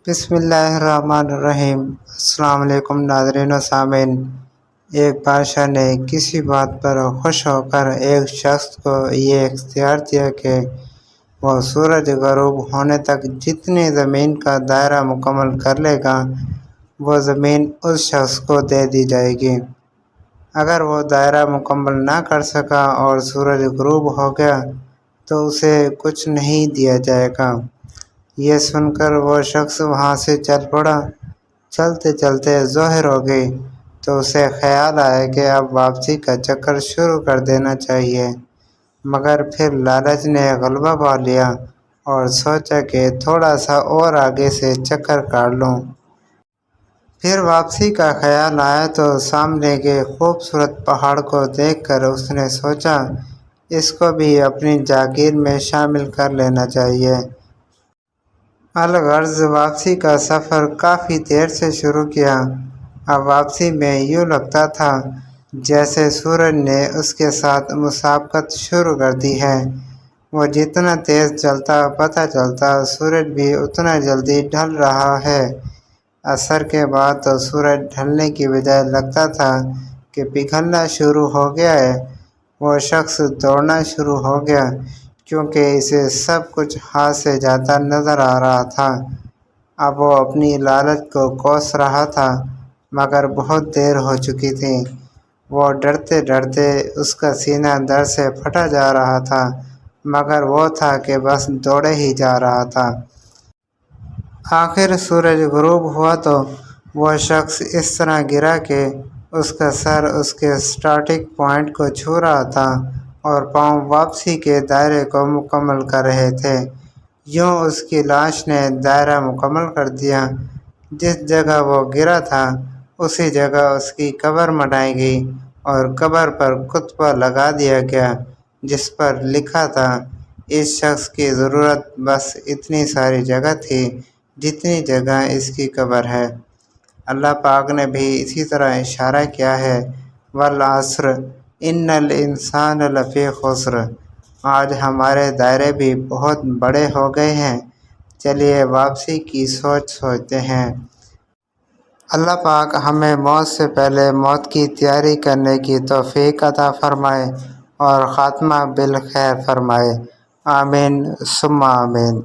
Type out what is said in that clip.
بسم اللہ الرحمن الرحیم۔ السلام علیکم ناظرین و سامعین۔ ایک بادشاہ نے کسی بات پر خوش ہو کر ایک شخص کو یہ اختیار دیا کہ وہ سورج غروب ہونے تک جتنی زمین کا دائرہ مکمل کر لے گا وہ زمین اس شخص کو دے دی جائے گی۔ اگر وہ دائرہ مکمل نہ کر سکا اور سورج غروب ہو گیا تو اسے کچھ نہیں دیا جائے گا۔ یہ سن کر وہ شخص وہاں سے چل پڑا۔ چلتے چلتے ظہر ہو گئی تو اسے خیال آیا کہ اب واپسی کا چکر شروع کر دینا چاہیے، مگر پھر لالچ نے غلبہ پا لیا اور سوچا کہ تھوڑا سا اور آگے سے چکر کاٹ لوں۔ پھر واپسی کا خیال آیا تو سامنے کے خوبصورت پہاڑ کو دیکھ کر اس نے سوچا اس کو بھی اپنی جاگیر میں شامل کر لینا چاہیے۔ الغرض واپسی کا سفر کافی دیر سے شروع کیا۔ اب واپسی میں یوں لگتا تھا جیسے سورج نے اس کے ساتھ مسابقت شروع کر دی ہے۔ وہ جتنا تیز چلتا پتہ چلتا سورج بھی اتنا جلدی ڈھل رہا ہے۔ عصر کے بعد تو سورج ڈھلنے کی بجائے لگتا تھا کہ پگھلنا شروع ہو گیا ہے۔ وہ شخص دوڑنا شروع ہو گیا کیونکہ اسے سب کچھ ہاتھ سے جاتا نظر آ رہا تھا۔ اب وہ اپنی لالچ کو کوس رہا تھا مگر بہت دیر ہو چکی تھی۔ وہ ڈرتے ڈرتے اس کا سینہ درد سے پھٹا جا رہا تھا مگر وہ تھا کہ بس دوڑے ہی جا رہا تھا۔ آخر سورج غروب ہوا تو وہ شخص اس طرح گرا کہ اس کا سر اس کے سٹارٹنگ پوائنٹ کو چھو رہا تھا اور پاؤں واپسی کے دائرے کو مکمل کر رہے تھے۔ یوں اس کی لاش نے دائرہ مکمل کر دیا۔ جس جگہ وہ گرا تھا اسی جگہ اس کی قبر بنائی گئی اور قبر پر کتبہ لگا دیا گیا جس پر لکھا تھا اس شخص کی ضرورت بس اتنی ساری جگہ تھی جتنی جگہ اس کی قبر ہے۔ اللہ پاک نے بھی اسی طرح اشارہ کیا ہے والعصر ان الانسان لفی خسر۔ آج ہمارے دائرے بھی بہت بڑے ہو گئے ہیں، چلیے واپسی کی سوچتے ہیں۔ اللہ پاک ہمیں موت سے پہلے موت کی تیاری کرنے کی توفیق عطا فرمائے اور خاتمہ بالخیر فرمائے۔ آمین ثم آمین۔